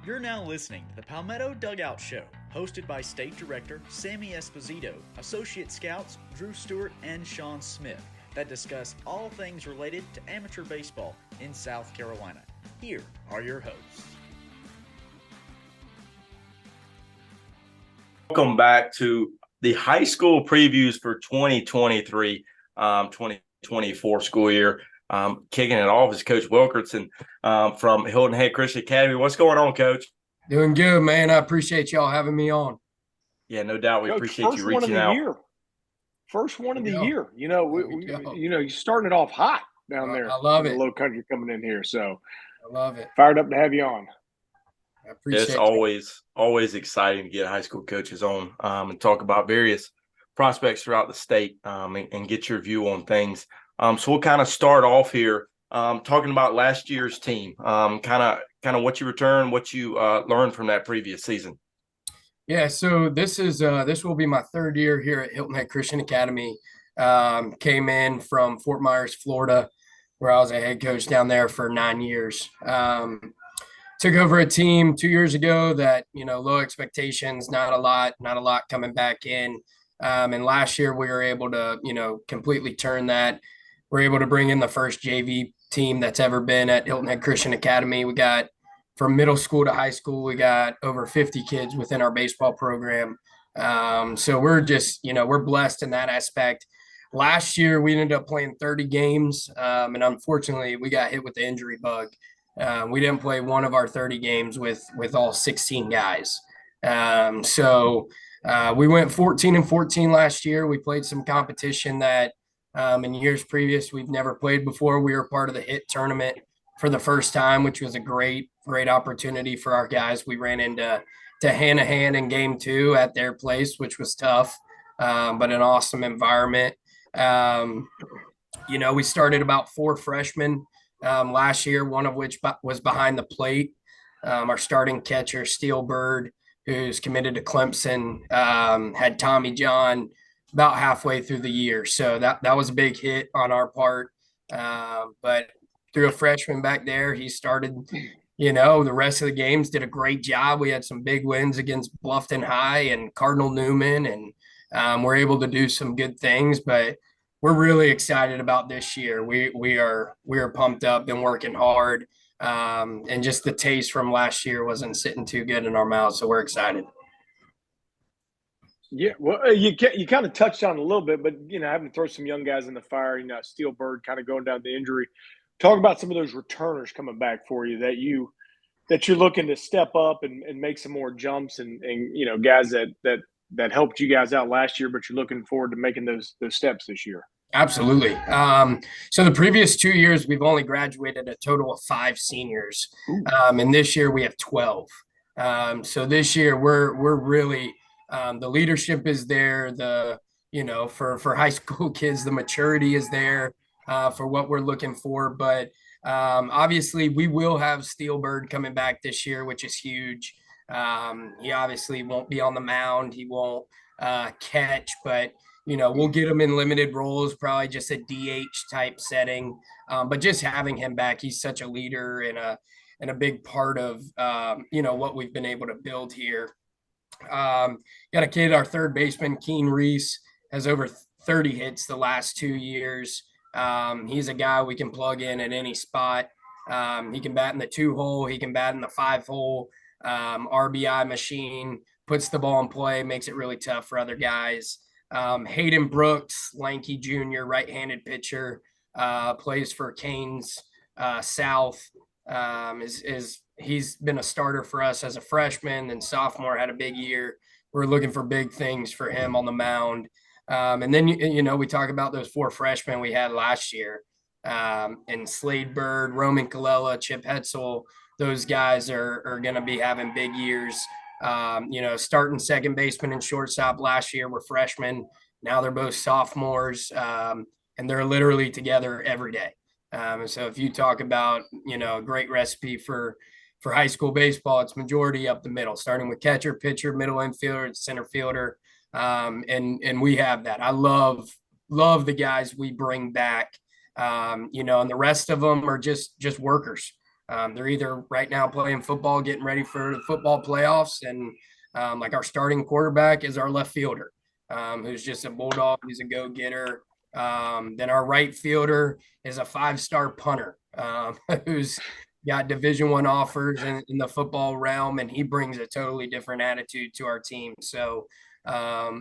You're now listening to the Palmetto Dugout Show, hosted by State Director Sammy Esposito, Associate Scouts Drew Stewart and Sean Smith, that discuss all things related to amateur baseball in South Carolina. Here are your hosts. Welcome back to the high school previews for 2023-2024 school year. Kicking it off is Coach Wilkerson from Hilton Christian Academy. What's going on, Coach? Doing good, man. I appreciate y'all having me on. Yeah, no doubt. We Coach, appreciate you reaching out. First one of the year. You know, you're starting it off hot down there. I love it. The Low Country coming in here, so I love it. Fired up to have you on. I appreciate It's always exciting to get high school coaches on and talk about various prospects throughout the state and get your view on things. So we'll kind of start off here talking about last year's team, kind of what you returned, what you learned from that previous season. Yeah, so this will be my third year here at Hilton Head Christian Academy. Came in from Fort Myers, Florida, where I was a head coach down there for 9 years. Took over a team 2 years ago that, low expectations, not a lot coming back in. And last year we were able to, completely turn that. We're able to bring in the first JV team that's ever been at Hilton Head Christian Academy. We got from middle school to high school, we got over 50 kids within our baseball program. So we're just, we're blessed in that aspect. Last year, we ended up playing 30 games, and unfortunately, we got hit with the injury bug. We didn't play one of our 30 games with all 16 guys. So we went 14-14 last year. We played some competition that in years previous we've never played before. We were part of the HIT tournament for the first time, which was a great opportunity for our guys. We ran into hand-to-hand in game 2 at their place, which was tough, but an awesome environment. We started about 4 freshmen last year, one of which was behind the plate. Our starting catcher, Steel Bird, who's committed to Clemson, had Tommy John about halfway through the year. So that was a big hit on our part. But through a freshman back there, he started, the rest of the games, did a great job. We had some big wins against Bluffton High and Cardinal Newman, and we're able to do some good things, but we're really excited about this year. We are pumped up, been working hard, and just the taste from last year wasn't sitting too good in our mouths, so we're excited. Yeah, well, you kind of touched on it a little bit, but having to throw some young guys in the fire. Steel Bird kind of going down the injury. Talk about some of those returners coming back for you that you're looking to step up and make some more jumps, and guys that helped you guys out last year, but you're looking forward to making those steps this year. Absolutely. So the previous 2 years, we've only graduated a total of 5 seniors. And this year we have 12. So this year we're really, the leadership is there. For high school kids, the maturity is there for what we're looking for. But obviously we will have Steel Bird coming back this year, which is huge. He obviously won't be on the mound. He won't catch, but we'll get him in limited roles, probably just a DH type setting. But just having him back, he's such a leader and a big part of what we've been able to build here. Got a kid, our third baseman, Keen Reese, has over 30 hits the last 2 years. He's a guy we can plug in at any spot. He can bat in the 2-hole. He can bat in the 5-hole. RBI machine, puts the ball in play, makes it really tough for other guys. Hayden Brooks, lanky junior, right-handed pitcher, plays for Canes South. He's been a starter for us as a freshman, and sophomore had a big year. We're looking for big things for him on the mound. And then, we talk about those 4 freshmen we had last year, and Slade Bird, Roman Colella, Chip Hetzel. Those guys are going to be having big years. Starting second baseman and shortstop last year were freshmen. Now they're both sophomores, and they're literally together every day. So if you talk about, a great recipe for high school baseball, it's majority up the middle, starting with catcher, pitcher, middle infielder, center fielder. And we have that. I love the guys we bring back, and the rest of them are just workers. They're either right now playing football, getting ready for the football playoffs, and like our starting quarterback is our left fielder, who's just a bulldog. He's a go-getter. Then our right fielder is a 5-star punter, who's got Division I offers in the football realm, and he brings a totally different attitude to our team. So, I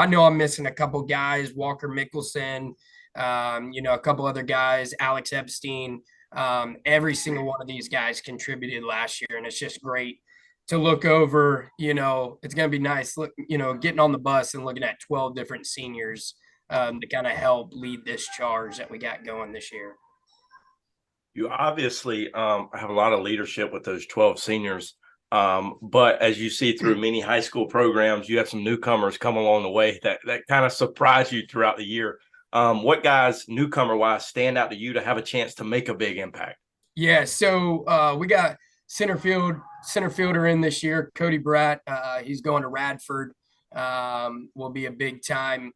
know I'm missing a couple guys, Walker Mickelson, a couple other guys, Alex Epstein. Every single one of these guys contributed last year, and it's just great to look over. It's going to be nice, getting on the bus and looking at 12 different seniors to kind of help lead this charge that we got going this year. You obviously have a lot of leadership with those 12 seniors. But as you see through many high school programs, you have some newcomers come along the way that kind of surprise you throughout the year. What guys, newcomer-wise, stand out to you to have a chance to make a big impact? Yeah, so we got center fielder in this year, Cody Bratt. He's going to Radford. Will be a big time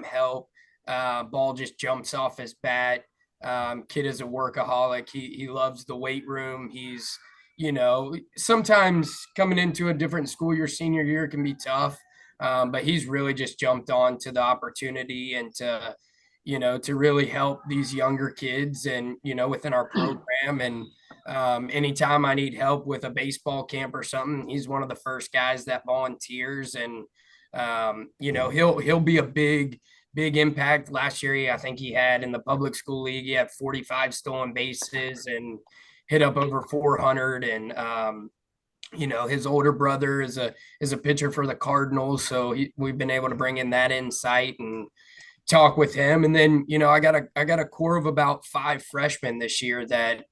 help. Ball just jumps off his bat. Kid is a workaholic. He loves the weight room. He's, sometimes coming into a different school your senior year can be tough. But he's really just jumped on to the opportunity and to really help these younger kids and, within our program. And anytime I need help with a baseball camp or something, he's one of the first guys that volunteers. And, he'll be a big impact. Last year, I think he had in the public school league, he had 45 stolen bases and hit up over 400. And, his older brother is a pitcher for the Cardinals. So we've been able to bring in that insight and talk with him. And then, I got a core of about 5 freshmen this year that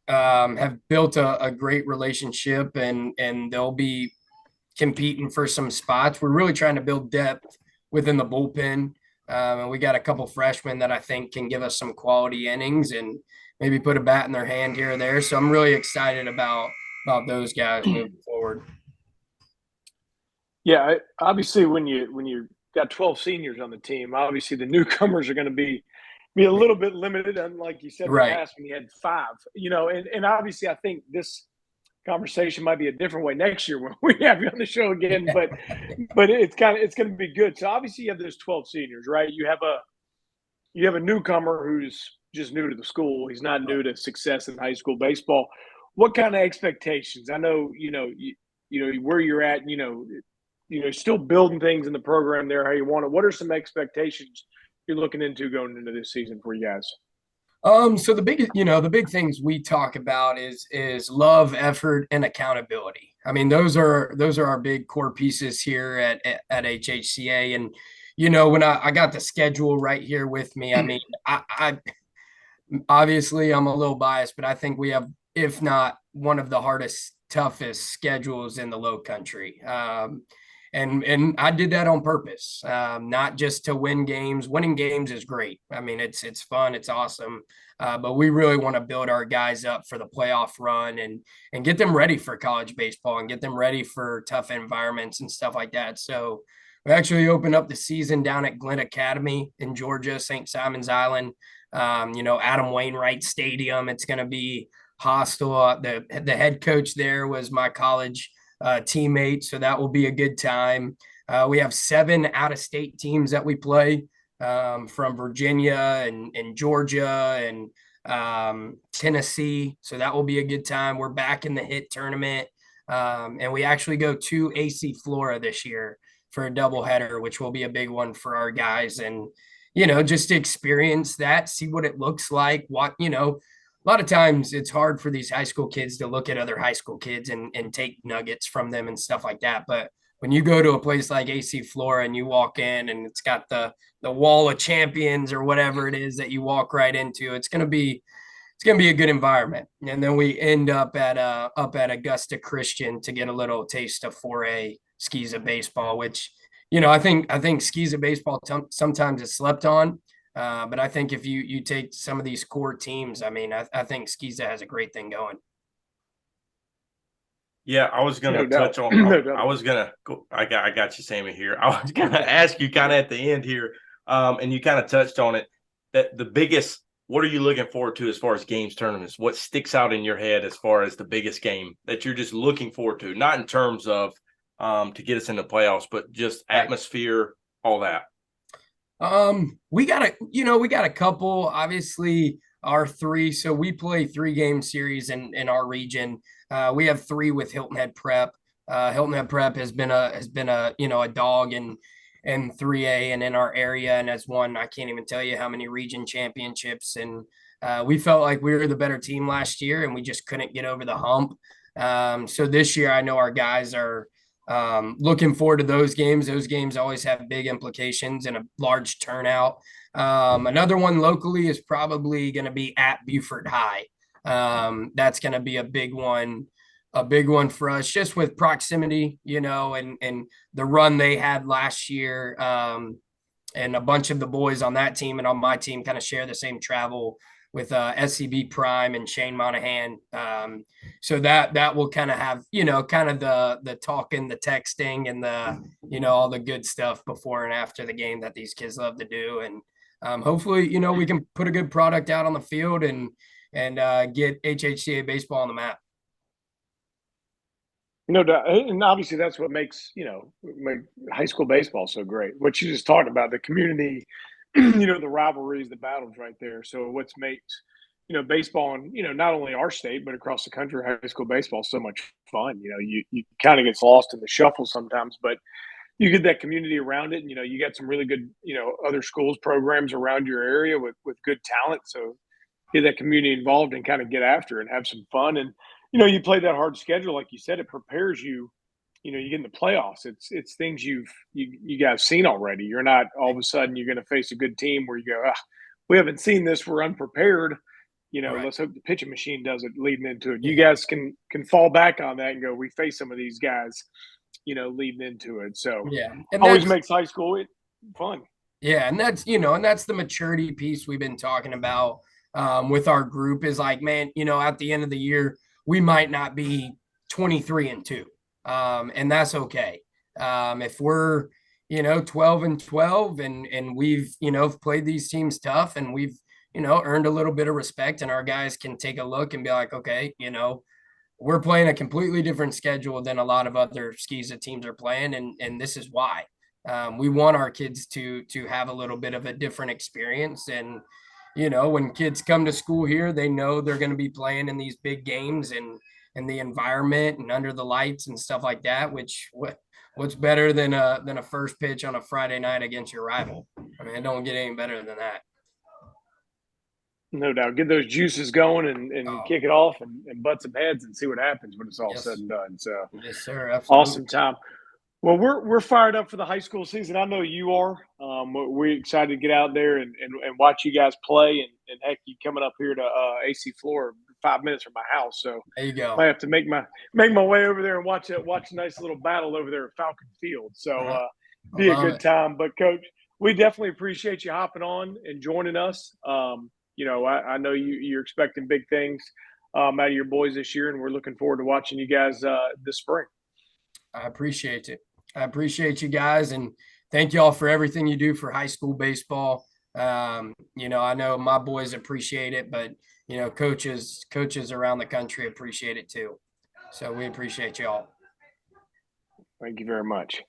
have built a great relationship, and they'll be competing for some spots. We're really trying to build depth within the bullpen. And we got a couple freshmen that I think can give us some quality innings and maybe put a bat in their hand here or there. So I'm really excited about those guys moving forward. Yeah, obviously when you got 12 seniors on the team, obviously the newcomers are going to be a little bit limited, unlike you said in the past when you had 5. And obviously I think this conversation might be a different way next year when we have you on the show again, but it's going to be good. So obviously you have those 12 seniors, right? You have a newcomer who's just new to the school. He's not new to success in high school baseball. What kind of expectations? I know, where you're at, still building things in the program there, how you want it. What are some expectations you're looking into going into this season for you guys? So the big things we talk about is love, effort, and accountability. I mean, those are our big core pieces here at HHCA. And, when I got the schedule right here with me, I mean, I obviously I'm a little biased, but I think we have, if not one of the toughest schedules in the Low Country. And I did that on purpose, not just to win games. Winning games is great. I mean, it's fun, it's awesome. But we really want to build our guys up for the playoff run and get them ready for college baseball and get them ready for tough environments and stuff like that. So we actually opened up the season down at Glenn Academy in Georgia, St. Simon's Island. Adam Wainwright Stadium. It's going to be hostile. The head coach there was my college teammate, so that will be a good time. We have 7 out-of-state teams that we play from Virginia and Georgia and Tennessee, so that will be a good time. We're back in the HIT tournament, and we actually go to AC Flora this year for a doubleheader, which will be a big one for our guys. And just to experience that, see what it looks like. A lot of times it's hard for these high school kids to look at other high school kids and take nuggets from them and stuff like that. But when you go to a place like AC Flora and you walk in and it's got the wall of champions or whatever it is that you walk right into, it's going to be a good environment. And then we end up at Augusta Christian to get a little taste of 4A SCISA baseball, which, I think SCISA baseball sometimes is slept on. But I think if you take some of these core teams, I mean, I think SCISA has a great thing going. Yeah, I was going to touch on. I was going to go. I got you, Sammy. Here, I was going to ask you kind of at the end here, and you kind of touched on it, that the biggest what are you looking forward to as far as games, tournaments? What sticks out in your head as far as the biggest game that you're just looking forward to? Not in terms of to get us into playoffs, but just atmosphere, all that. We got a couple, obviously our three. So we play 3-game series in our region. We have 3 with Hilton Head Prep. Hilton Head Prep has been a dog in 3A and in our area, and has won, I can't even tell you how many region championships. And we felt like we were the better team last year, and we just couldn't get over the hump. So this year, I know our guys are looking forward to those games. Those games always have big implications and a large turnout. Another one locally is probably going to be at Beaufort High. That's going to be a big one for us, just with proximity, and the run they had last year. And a bunch of the boys on that team and on my team kind of share the same travel with SCB Prime and Shane Monahan. So that will kind of have, kind of the talking, the texting, and the, all the good stuff before and after the game that these kids love to do. And hopefully, we can put a good product out on the field and get HHCA baseball on the map. No doubt. And obviously that's what makes, make high school baseball so great. What you just talked about, the community, the rivalries, the battles right there. So what's makes, baseball and, not only our state, but across the country, high school baseball is so much fun. You kind of gets lost in the shuffle sometimes, but you get that community around it. And, you got some really good, other schools, programs around your area with good talent. So get that community involved and kind of get after and have some fun. And, you play that hard schedule, like you said, it prepares you. You get in the playoffs. It's things you guys seen already. You're not all of a sudden you're going to face a good team where you go, we haven't seen this. We're unprepared. Right. Let's hope the pitching machine does it leading into it. You guys can fall back on that and go, we face some of these guys, leading into it. So and always makes high school fun. Yeah, and that's the maturity piece we've been talking about with our group is like, man, at the end of the year, we might not be 23-2. And that's okay. If we're, 12-12 and we've, played these teams tough and we've, earned a little bit of respect, and our guys can take a look and be like, okay, we're playing a completely different schedule than a lot of other SCISA teams are playing. And this is why. We want our kids to have a little bit of a different experience. And, when kids come to school here, they know they're going to be playing in these big games and the environment and under the lights and stuff like that, which what's better than a first pitch on a Friday night against your rival? I mean, it don't get any better than that. No doubt. Get those juices going and kick it off and butt some heads and see what happens when it's all said and done. So yes, sir. Absolutely. Awesome time. Well, we're fired up for the high school season. I know you are. We're excited to get out there and watch you guys play. And heck, you coming up here to AC Florida, 5 minutes from my house. So there you go. I have to make my way over there and watch a nice little battle over there at Falcon Field. So be a good time. But Coach, we definitely appreciate you hopping on and joining us. I know you're expecting big things out of your boys this year, and we're looking forward to watching you guys this spring. I appreciate it. I appreciate you guys, and thank you all for everything you do for high school baseball. I know my boys appreciate it, but coaches around the country appreciate it too. So we appreciate y'all. Thank you very much.